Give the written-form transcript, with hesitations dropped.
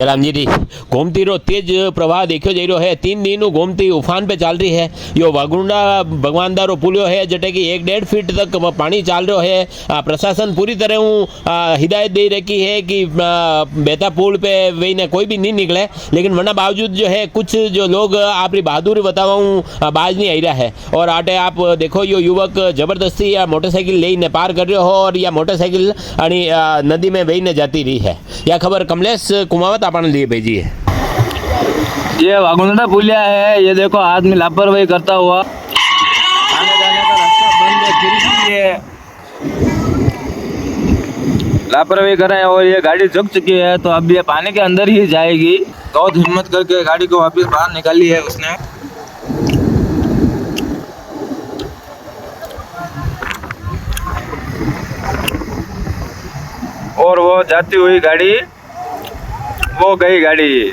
जलामजी जी गोमती रो तेज प्रवाह देखो जा रहा है। 3 दिन गोमती उफान पे चाल रही है। यो वागुंडा भगवानदा रो पुलियो है जटे कि 1-1.5 फीट तक पानी चाल रहा है। प्रशासन पूरी तरह हिदायत दे रखी है कि बेहता पुल पे वही कोई भी नहीं निकले, लेकिन वरना बावजूद जो है कुछ जो लोग अपनी बहादुरी बतावा बाज नहीं आई रहा है। और आटे आप देखो यो युवक जबरदस्ती या मोटरसाइकिल लेने पार कर रहे हो और या मोटरसाइकिल नदी में वही जाती रही है। यह खबर कमलेश कुमावत आपने लिए भेजी है। ये वागुंडा पुलिया है। ये देखो आदमी लापरवाही करता हुआ आने जाने का रास्ता बंद है, फिर भी ये लापरवाही कर रहे हैं और ये गाड़ी झुक चुकी है। तो अब ये पानी के अंदर ही जाएगी। बहुत हिम्मत करके गाड़ी को वापस बाहर निकाली है उसने। और वो जाती हुई गाड़ी, वो गई गाड़ी।